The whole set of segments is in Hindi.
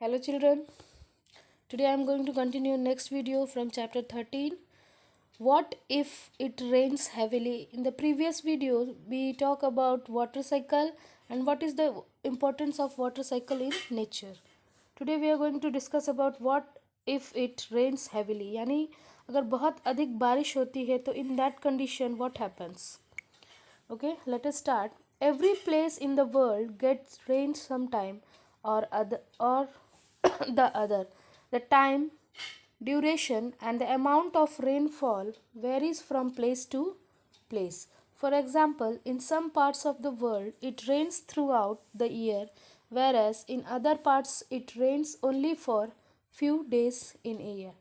Hello children, today I am going to continue next video from chapter 13. What if it rains heavily? In the previous video we talk about water cycle and what is the importance of water cycle in nature. Today we are going to discuss about what if it rains heavily, यानी अगर बहुत अधिक बारिश होती है तो in that condition what happens. Okay, let us start. Every place in the world gets rain sometime or the other. The time, duration, and the amount of rainfall varies from place to place. For example, in some parts of the world it rains throughout the year, whereas in other parts it rains only for few days in a year.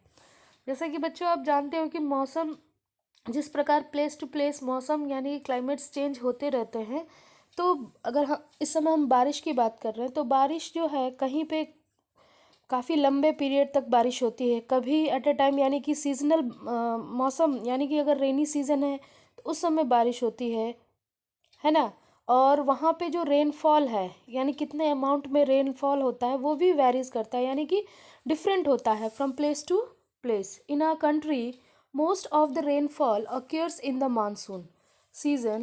जैसा कि बच्चों आप जानते हो कि मौसम जिस प्रकार प्लेस टू प्लेस मौसम यानी क्लाइमेट्स चेंज होते रहते हैं, तो अगर हम इस समय हम बारिश की बात कर रहे हैं तो बारिश जो है कहीं पे काफ़ी लंबे पीरियड तक बारिश होती है, कभी एट अ टाइम यानी कि सीजनल मौसम यानी कि अगर रेनी सीज़न है तो उस समय बारिश होती है ना। और वहाँ पे जो रेनफॉल है यानी कितने अमाउंट में रेनफॉल होता है वो भी वेरीज करता है, यानी कि डिफरेंट होता है from place to place. In our country most of the rainfall occurs in the monsoon season,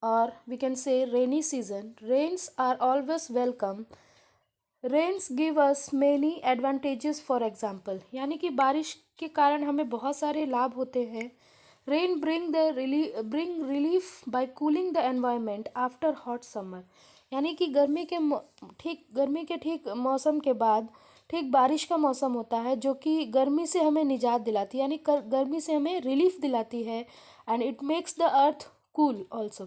or we can say rainy season. Rains are always welcome. Rains give us many advantages. For example, यानी कि बारिश के कारण हमें बहुत सारे लाभ होते हैं. Rain bring relief by cooling the environment after hot summer. यानी कि गर्मी के ठीक मौसम के बाद ठीक बारिश का मौसम होता है जो कि गर्मी से हमें निजात दिलाती है, यानी गर्मी से हमें रिलीफ दिलाती है. And it makes the earth cool also.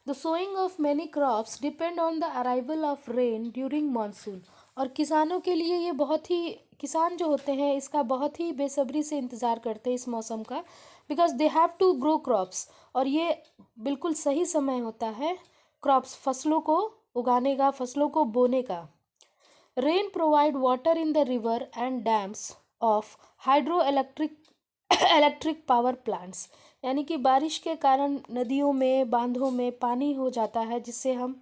The sowing of many crops depend on the arrival of rain during monsoon. और किसानों के लिए ये बहुत ही किसान जो होते हैं इसका बहुत ही बेसब्री से इंतज़ार करते हैं इस मौसम का, because they have to grow crops. और ये बिल्कुल सही समय होता है क्रॉप्स फसलों को उगाने का, फसलों को बोने का. Rain provide water in the river and dams of hydroelectric power plants. यानी कि बारिश के कारण नदियों में बांधों में पानी हो जाता है जिससे हम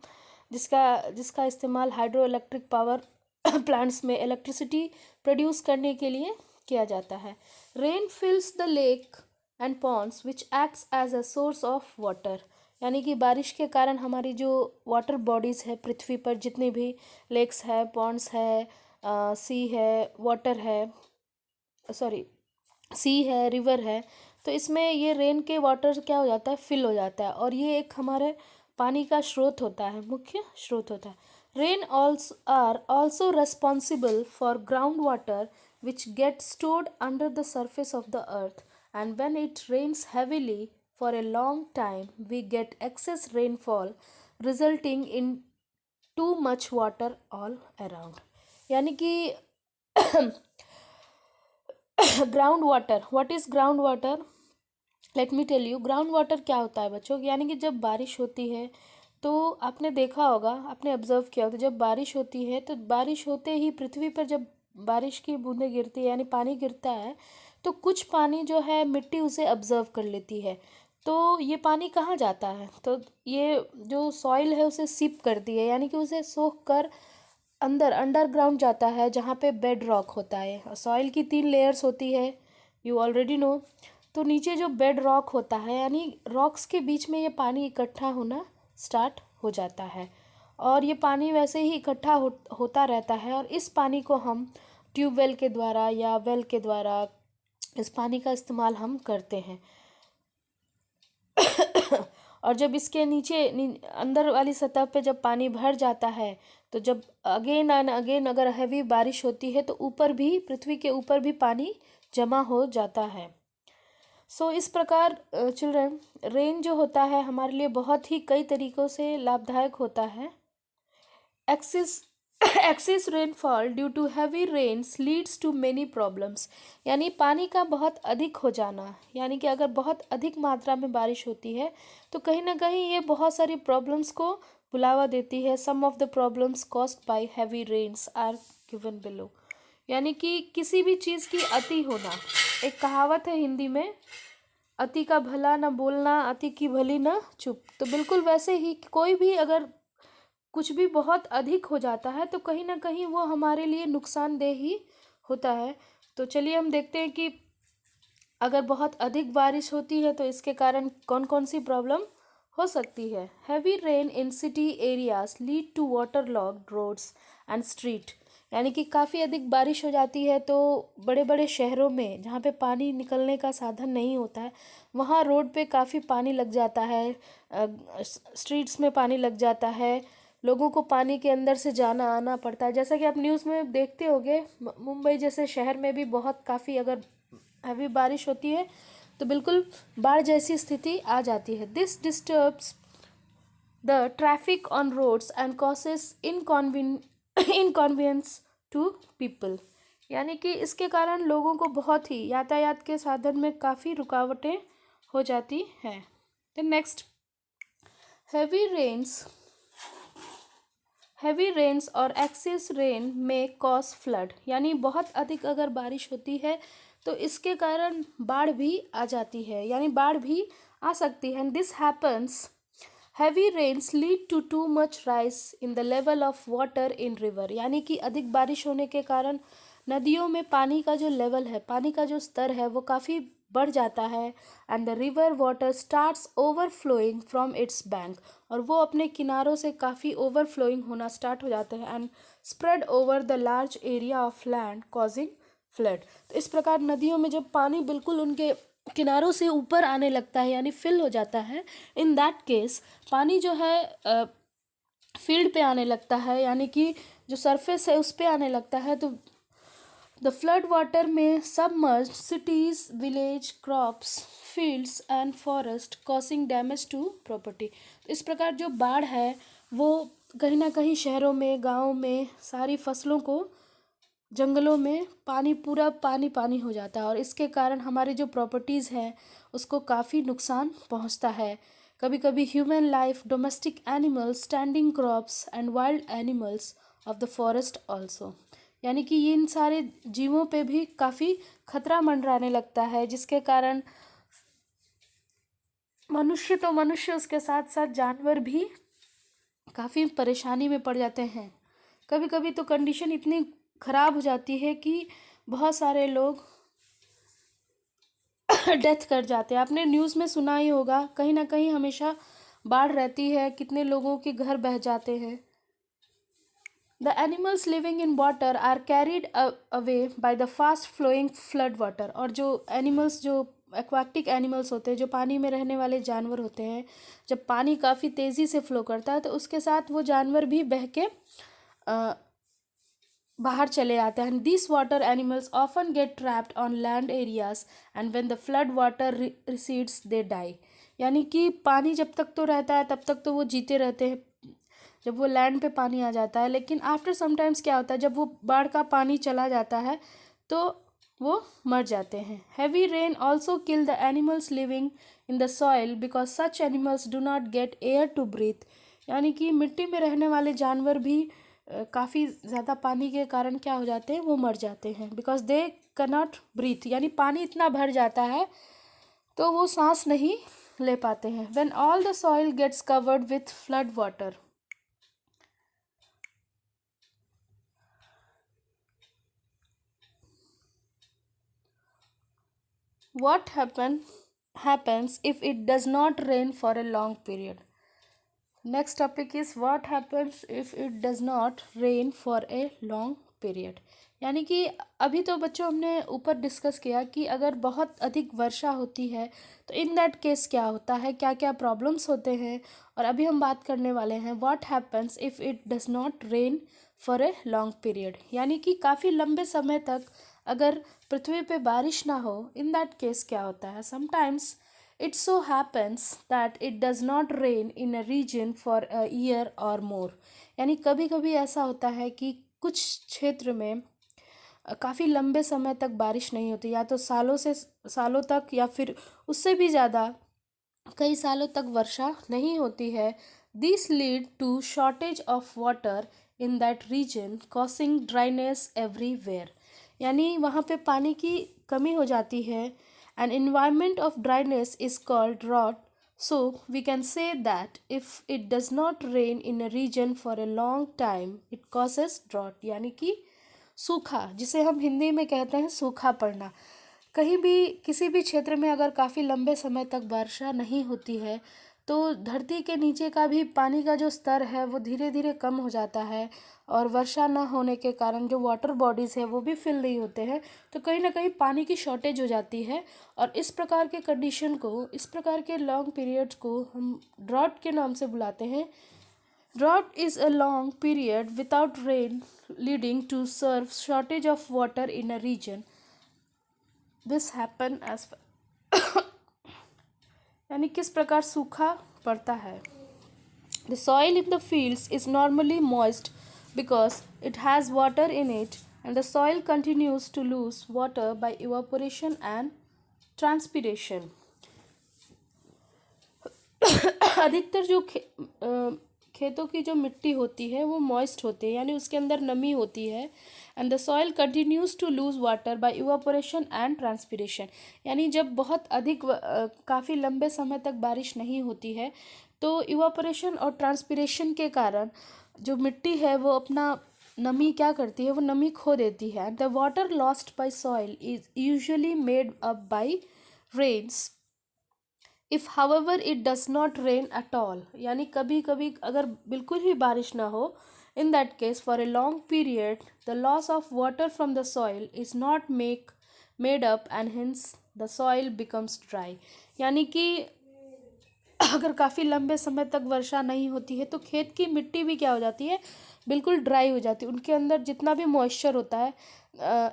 जिसका इस्तेमाल हाइड्रो इलेक्ट्रिक पावर प्लांट्स में इलेक्ट्रिसिटी प्रोड्यूस करने के लिए किया जाता है. Rain fills the lake and ponds which acts as a source of water. यानी कि बारिश के कारण हमारी जो वाटर बॉडीज़ है पृथ्वी पर, जितनी भी लेक्स है, पॉन्ड्स है, सी है, वाटर है, सॉरी सी है, रिवर है, तो इसमें ये रेन के वाटर क्या हो जाता है, फिल हो जाता है और ये एक हमारे पानी का स्रोत होता है, मुख्य स्रोत होता है. Rain are also responsible for ground water which get stored under the surface of the earth. And when it rains heavily for a long time we get excess rainfall resulting in too much water all around. यानी कि ground water, what is ground water? Let me tell you. Ground water क्या होता है बच्चों? यानी कि जब बारिश होती है तो आपने देखा होगा, आपने ऑब्जर्व किया होगा, जब बारिश होती है तो बारिश होते ही पृथ्वी पर जब बारिश की बूंदें गिरती है यानी पानी गिरता है तो कुछ पानी जो है मिट्टी उसे ऑब्जर्व कर लेती है. तो ये पानी कहाँ जाता है? तो ये जो सॉइल है उसे सीप करती है, यानी कि उसे सोख कर अंदर अंडरग्राउंड जाता है जहाँ पे बेड रॉक होता है. सॉइल की 3 लेयर्स होती है, यू ऑलरेडी नो. तो नीचे जो बेड रॉक होता है यानी रॉक्स के बीच में ये पानी इकट्ठा होना स्टार्ट हो जाता है और ये पानी वैसे ही इकट्ठा होता रहता है और इस पानी को हम ट्यूबवेल के द्वारा या वेल के द्वारा इस पानी का इस्तेमाल हम करते हैं. और जब इसके नीचे अंदर वाली सतह पे जब पानी भर जाता है तो जब अगेन एंड अगेन अगर हैवी बारिश होती है तो ऊपर भी, पृथ्वी के ऊपर भी पानी जमा हो जाता है. सो इस प्रकार चिल्ड्रन, रेन जो होता है हमारे लिए बहुत ही कई तरीक़ों से लाभदायक होता है. Excess rainfall due to heavy rains leads to many problems. यानी पानी का बहुत अधिक हो जाना, यानी कि अगर बहुत अधिक मात्रा में बारिश होती है तो कहीं ना कहीं ये बहुत सारी प्रॉब्लम्स को बुलावा देती है. Some of the problems caused by heavy rains are given below. यानी कि किसी भी चीज़ की अति होना, एक कहावत है हिंदी में, अति का भला न बोलना, अति की भली न चुप. तो बिल्कुल वैसे ही कोई भी अगर कुछ भी बहुत अधिक हो जाता है तो कहीं ना कहीं वो हमारे लिए नुकसानदेह ही होता है। तो चलिए हम देखते हैं कि अगर बहुत अधिक बारिश होती है तो इसके कारण कौन कौन सी प्रॉब्लम हो सकती है। Heavy rain in city areas lead to water logged roads and street, यानी कि काफ़ी अधिक बारिश हो जाती है तो बड़े बड़े शहरों में जहाँ पे पानी निकलने का साधन नहीं होता है वहाँ रोड पे काफ़ी पानी लग जाता है, स्ट्रीट्स में पानी लग जाता है, लोगों को पानी के अंदर से जाना आना पड़ता है। जैसा कि आप न्यूज़ में देखते होंगे मुंबई जैसे शहर में भी बहुत काफ़ी अगर हैवी बारिश होती है तो बिल्कुल बाढ़ जैसी स्थिति आ जाती है। This disturbs the traffic on roads and causes inconvenience to people, यानी कि इसके कारण लोगों को बहुत ही यातायात के साधन में काफ़ी रुकावटें हो जाती हैं। The next, heavy rains heavy rains और एक्सेस रेन में कॉज फ्लड, यानी बहुत अधिक अगर बारिश होती है तो इसके कारण बाढ़ भी आ जाती है, यानी बाढ़ भी आ सकती है। This happens heavy rains lead to much rise in the level of water in river, यानी कि अधिक बारिश होने के कारण नदियों में पानी का जो लेवल है, पानी का जो स्तर है वो काफ़ी बढ़ जाता है। And the river water starts overflowing from its bank, और वो अपने किनारों से काफ़ी ओवरफ्लोइंग होना स्टार्ट हो जाते हैं and spread over the large area of land causing flood. तो इस प्रकार नदियों में जब पानी बिल्कुल उनके किनारों से ऊपर आने लगता है यानी फिल हो जाता है, इन दैट केस पानी जो है फील्ड पे आने लगता है, यानी कि जो सरफेस है उस पे आने लगता है, तो द फ्लड वाटर में submerge cities, village, crops, fields and forest causing damage to property. इस प्रकार जो बाढ़ है वो कहीं ना कहीं शहरों में, गाँव में सारी फसलों को, जंगलों में पानी, पूरा पानी पानी हो जाता है और इसके कारण हमारी जो प्रॉपर्टीज़ हैं उसको काफ़ी नुकसान पहुंचता है। कभी कभी human life, domestic animals, standing crops and wild animals of the forest also, यानी कि इन सारे जीवों पे भी काफ़ी खतरा मंडराने लगता है, जिसके कारण मनुष्य तो मनुष्य, उसके साथ साथ जानवर भी काफ़ी परेशानी में पड़ जाते हैं। कभी कभी तो कंडीशन इतनी ख़राब हो जाती है कि बहुत सारे लोग डेथ कर जाते हैं। आपने न्यूज़ में सुना ही होगा, कहीं ना कहीं हमेशा बाढ़ रहती है, कितने लोगों के घर बह जाते हैं। The animals living in water are carried away by the fast flowing flood water, और जो एनिमल्स, जो एक्वाटिक एनिमल्स होते हैं, जो पानी में रहने वाले जानवर होते हैं, जब पानी काफ़ी तेज़ी से फ्लो करता है तो उसके साथ वो जानवर भी बह के बाहर चले आते हैं। This water animals often get trapped on land areas and when the flood water recedes they die, यानी कि पानी जब तक तो रहता है तब तक तो वो जीते रहते हैं, जब वो लैंड पे पानी आ जाता है, लेकिन आफ्टर समटाइम्स क्या होता है, जब वो बाढ़ का पानी चला जाता है तो वो मर जाते हैं। Heavy rain also kill the animals living in the soil because such animals do not get air to breathe, यानी कि मिट्टी में रहने वाले जानवर भी काफ़ी ज़्यादा पानी के कारण क्या हो जाते हैं, वो मर जाते हैं, because they can not breathe, यानी पानी इतना भर जाता है तो वो सांस नहीं ले पाते हैं। When all the soil gets covered with flood water, what happens if it does not rain for a long period? Next topic is what happens if it does not rain for a long period, यानी कि अभी तो बच्चों हमने ऊपर डिस्कस किया कि अगर बहुत अधिक वर्षा होती है तो इन दैट केस क्या होता है, क्या क्या प्रॉब्लम्स होते हैं, और अभी हम बात करने वाले हैं what happens if it does not rain for a long period, यानी कि काफ़ी लंबे समय तक अगर पृथ्वी पे बारिश ना हो, इन दैट केस क्या होता है। Sometimes it so happens that it does not rain in a region for a year or more, यानी कभी कभी ऐसा होता है कि कुछ क्षेत्र में काफ़ी लंबे समय तक बारिश नहीं होती, या तो सालों तक या फिर उससे भी ज़्यादा कई सालों तक वर्षा नहीं होती है। This lead to shortage of water in that region causing dryness everywhere, यानी वहाँ पे पानी की कमी हो जाती है। An environment of dryness is called drought, So we can say that if it does not rain in a region for a long time, it causes drought, यानी कि सूखा, जिसे हम हिंदी में कहते हैं सूखा पड़ना। कहीं भी किसी भी क्षेत्र में अगर काफ़ी लंबे समय तक वर्षा नहीं होती है तो धरती के नीचे का भी पानी का जो स्तर है वो धीरे धीरे कम हो जाता है, और वर्षा न होने के कारण जो वाटर बॉडीज़ है वो भी फिल नहीं होते हैं, तो कहीं ना कहीं पानी की शॉर्टेज हो जाती है। और इस प्रकार के कंडीशन को, इस प्रकार के लॉन्ग पीरियड्स को हम ड्रॉट के नाम से बुलाते हैं। Drought is a long period without rain leading to serve shortage of water in a region. This happen as यानी किस प्रकार सूखा पड़ता है। The soil in the fields is normally moist because it has water in it, and the soil continues to lose water by evaporation and transpiration. अधिकतर जो खेतों की जो मिट्टी होती है वो मॉइस्ट होती है, यानी उसके अंदर नमी होती है। And the soil continues to lose water by evaporation and transpiration, यानी जब बहुत अधिक काफ़ी लंबे समय तक बारिश नहीं होती है तो इवापोरेशन और ट्रांसपिरेशन के कारण जो मिट्टी है वो अपना नमी क्या करती है, वो नमी खो देती है। The water lost by soil is usually made up by rains if however it does not rain at all, यानी कभी कभी अगर बिल्कुल ही बारिश ना हो, in that case for a long period the loss of water from the soil is not made up and hence the soil becomes dry, यानी कि अगर काफ़ी लंबे समय तक वर्षा नहीं होती है तो खेत की मिट्टी भी क्या हो जाती है, बिल्कुल ड्राई हो जाती है। उनके अंदर जितना भी मॉइस्चर होता है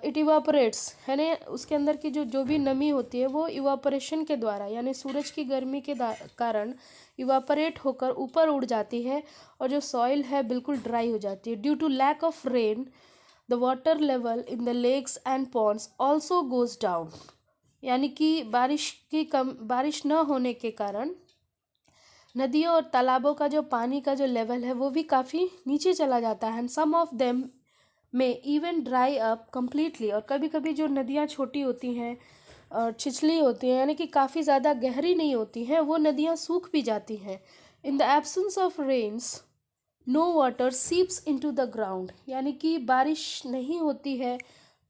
इट इवापोरेट्स, है ना, उसके अंदर की जो जो भी नमी होती है वो इवापोरेशन के द्वारा, यानी सूरज की गर्मी के कारण इवापोरेट होकर ऊपर उड़ जाती है, और जो सॉइल है बिल्कुल ड्राई हो जाती है। Due to lack of rain the water level in the lakes and ponds also goes down, यानी कि बारिश न होने के कारण नदियों और तालाबों का जो पानी का जो लेवल है वो भी काफ़ी नीचे चला जाता है। एंड सम ऑफ देम में इवन ड्राई अप कम्प्लीटली, और कभी कभी जो नदियाँ छोटी होती हैं और छिछली होती हैं, यानी कि काफ़ी ज़्यादा गहरी नहीं होती हैं, वो नदियाँ सूख भी जाती हैं। In the absence of rains no water seeps into the ground, यानी कि बारिश नहीं होती है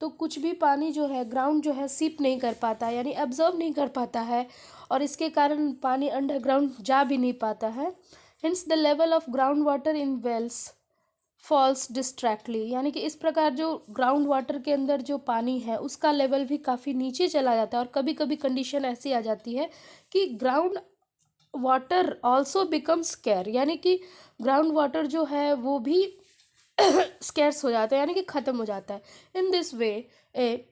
तो कुछ भी पानी जो है ग्राउंड जो है सीप नहीं कर पाता, यानी एब्जॉर्ब नहीं कर पाता है, और इसके कारण पानी अंडरग्राउंड जा भी नहीं पाता है। Hence the level of ground water in wells falls drastically, यानी कि इस प्रकार जो ग्राउंड वाटर के अंदर जो पानी है उसका लेवल भी काफ़ी नीचे चला जाता है, और कभी कभी कंडीशन ऐसी आ जाती है कि ground water also becomes square, यानी कि ग्राउंड वाटर जो है वो भी स्केर्स हो जाता है, यानी कि ख़त्म हो जाता है। In this way a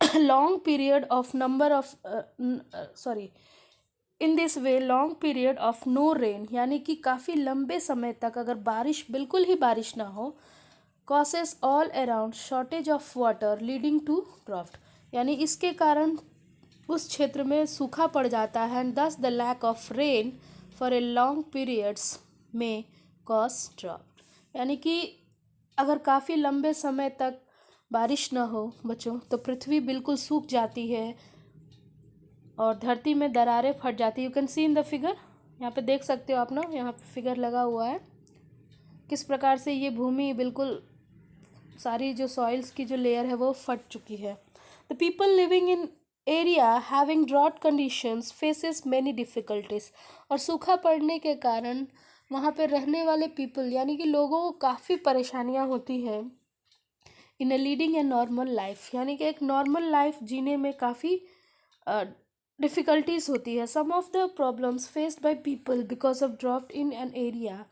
long period of number of in this way long period of no rain, यानी कि काफ़ी लंबे समय तक अगर बारिश बिल्कुल ही बारिश ना हो, causes all around shortage of water leading to drought, यानी इसके कारण उस क्षेत्र में सूखा पड़ जाता है। And thus the lack of rain for a long periods में कॉज ड्राफ्ट, यानी कि अगर काफ़ी लंबे समय तक बारिश ना हो बच्चों तो पृथ्वी बिल्कुल सूख जाती है और धरती में दरारें फट जाती है। You can see in the figure, यहाँ पे देख सकते हो आप ना, यहाँ पे फिगर लगा हुआ है किस प्रकार से ये भूमि बिल्कुल सारी जो सॉइल्स की जो लेयर है वो फट चुकी है। The people living in area having drought conditions faces many difficulties, और सूखा पड़ने के कारण वहाँ पे रहने वाले पीपल यानी कि लोगों को काफ़ी परेशानियाँ होती हैं। In a leading a normal life, यानी कि एक नॉर्मल लाइफ जीने में काफ़ी डिफ़िकल्टीज होती है। Some of the problems faced by people because of drought in an area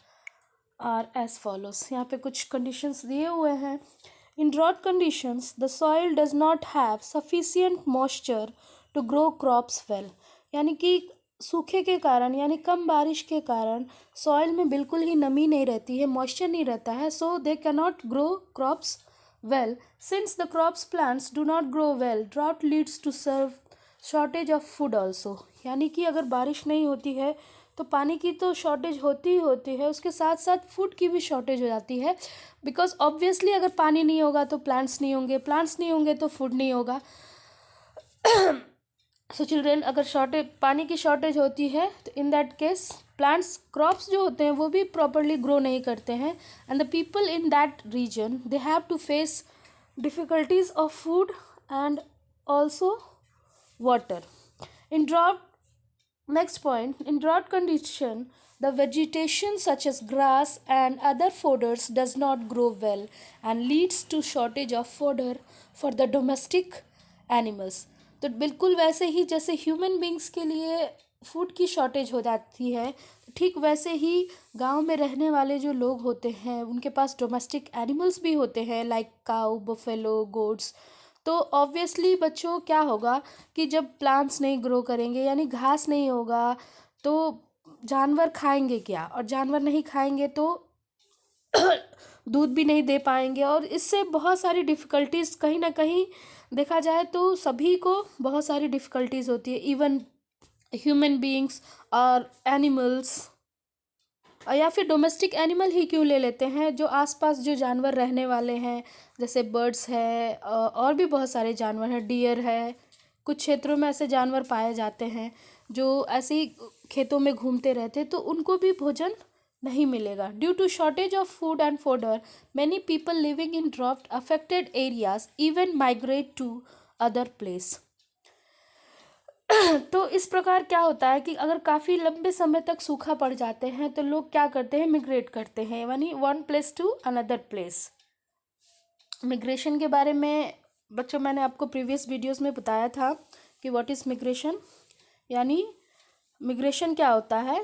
are as follows, यहाँ पे कुछ कंडीशंस दिए हुए हैं। In drought conditions the soil does not have sufficient moisture to grow crops well, यानी कि सूखे के कारण यानी कम बारिश के कारण सॉइल में बिल्कुल ही नमी नहीं रहती है, मॉइस्चर नहीं रहता है, so they can not grow crops well. Since the crops plants do not grow well drought leads to severe shortage of food also, यानी कि अगर बारिश नहीं होती है तो पानी की तो शॉर्टेज होती ही होती है, उसके साथ साथ फूड की भी शॉर्टेज हो जाती है। बिकॉज ऑब्वियसली अगर पानी नहीं होगा तो प्लांट्स नहीं होंगे, प्लांट्स नहीं होंगे तो फूड नहीं होगा। सो चिल्ड्रेन, अगर शॉर्टेज पानी की शॉर्टेज होती है तो इन दैट केस प्लांट्स क्रॉप्स जो होते हैं वो भी प्रॉपरली ग्रो नहीं करते हैं, and the people in that region they have to face difficulties of food and also water. In drought, next point, in drought condition, the vegetation such as grass and other fodders does not grow well and leads to shortage of fodder for the domestic animals. तो बिल्कुल वैसे ही जैसे ह्यूमन बींग्स के लिए फूड की शॉर्टेज हो जाती है, ठीक वैसे ही गांव में रहने वाले जो लोग होते हैं उनके पास डोमेस्टिक एनिमल्स भी होते हैं, लाइक काऊ, बफेलो, गोट्स। तो ऑब्वियसली बच्चों क्या होगा कि जब प्लांट्स नहीं ग्रो करेंगे यानी घास नहीं होगा तो जानवर खाएंगे क्या, और जानवर नहीं खाएंगे तो दूध भी नहीं दे पाएंगे, और इससे बहुत सारी डिफ़िकल्टीज़ कहीं ना कहीं देखा जाए तो सभी को बहुत सारी डिफ़िकल्टीज़ होती है, इवन ह्यूमन बीइंग्स और एनिमल्स, या फिर डोमेस्टिक एनिमल ही क्यों ले लेते हैं, जो आसपास जो जानवर रहने वाले हैं जैसे बर्ड्स है और भी बहुत सारे जानवर हैं, डियर है। कुछ क्षेत्रों में ऐसे जानवर पाए जाते हैं जो ऐसे ही खेतों में घूमते रहते, तो उनको भी भोजन नहीं मिलेगा। Due to shortage of food and fodder many people living in drought affected areas even migrate to other place. तो इस प्रकार क्या होता है कि अगर काफ़ी लंबे समय तक सूखा पड़ जाते हैं तो लोग क्या करते हैं, मिग्रेट करते हैं, यानी one place to another place. Migration के बारे में बच्चों मैंने आपको प्रीवियस वीडियोस में बताया था कि व्हाट इज़ मिग्रेशन, यानी मिग्रेशन क्या होता है।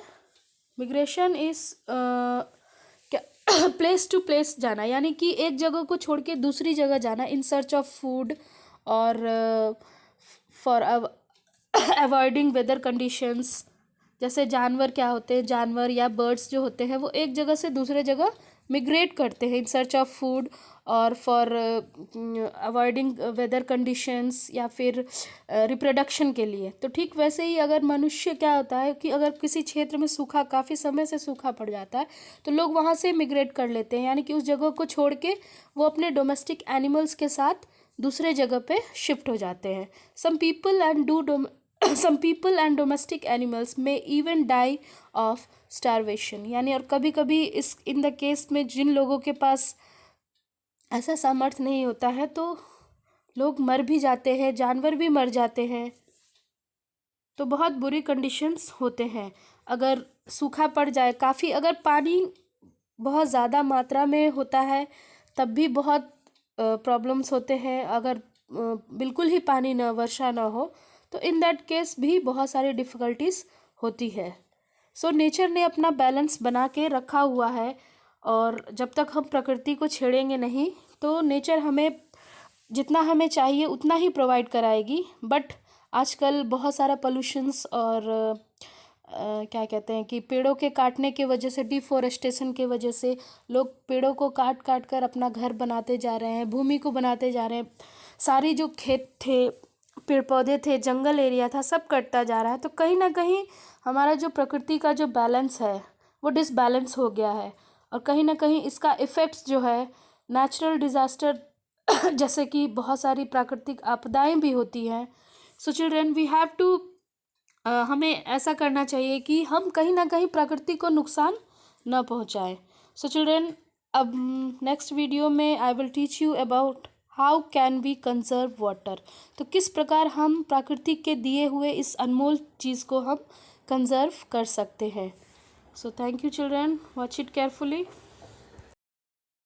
मिग्रेशन इज़ क्या प्लेस टू प्लेस जाना, यानी कि एक जगह को छोड़ के दूसरी जगह जाना इन सर्च ऑफ फूड और फॉर अवॉइडिंग वेदर कंडीशंस। जैसे जानवर क्या होते हैं, जानवर या बर्ड्स जो होते हैं वो एक जगह से दूसरे जगह मिग्रेट करते हैं इन सर्च ऑफ फूड और फॉर अवॉइडिंग वेदर कंडीशंस या फिर रिप्रोडक्शन के लिए। तो ठीक वैसे ही अगर मनुष्य क्या होता है कि अगर किसी क्षेत्र में सूखा काफ़ी समय से सूखा पड़ जाता है तो लोग वहाँ से मिग्रेट कर लेते हैं, यानी कि उस जगह को छोड़ के वो अपने डोमेस्टिक एनिमल्स के साथ दूसरे जगह पे शिफ्ट हो जाते हैं। Some people and domestic animals may even die of starvation, यानी और कभी कभी इस इन द केस में जिन लोगों के पास ऐसा सामर्थ्य नहीं होता है तो लोग मर भी जाते हैं, जानवर भी मर जाते हैं। तो बहुत बुरी कंडीशंस होते हैं अगर सूखा पड़ जाए। काफ़ी अगर पानी बहुत ज़्यादा मात्रा में होता है तब भी बहुत प्रॉब्लम्स होते हैं। अगर बिल्कुल ही पानी ना, वर्षा ना हो तो इन दैट केस भी बहुत सारी डिफ़िकल्टीज़ होती है। सो नेचर ने अपना बैलेंस बना के रखा हुआ है, और जब तक हम प्रकृति को छेड़ेंगे नहीं तो नेचर हमें जितना हमें चाहिए उतना ही प्रोवाइड कराएगी। बट आजकल बहुत सारा पोल्यूशंस और क्या कहते हैं कि पेड़ों के काटने की वजह से, डिफॉरेस्टेशन के वजह से लोग पेड़ों को काट काट कर अपना घर बनाते जा रहे हैं, भूमि को बनाते जा रहे हैं। सारी जो खेत थे, पेड़ पौधे थे, जंगल एरिया था, सब कटता जा रहा है। तो कहीं ना कहीं हमारा जो प्रकृति का जो बैलेंस है वो डिसबैलेंस हो गया है, और कहीं ना कहीं इसका इफ़ेक्ट्स जो है नेचुरल डिज़ास्टर जैसे कि बहुत सारी प्राकृतिक आपदाएं भी होती हैं। So children we have to हमें ऐसा करना चाहिए कि हम कहीं ना कहीं प्रकृति को नुकसान न पहुंचाएं। सो चिल्ड्रन, अब नेक्स्ट वीडियो में I will teach you about how can we conserve water. तो किस प्रकार हम प्रकृति के दिए हुए इस अनमोल चीज़ को हम कंजर्व कर सकते हैं। So thank you children, watch it carefully.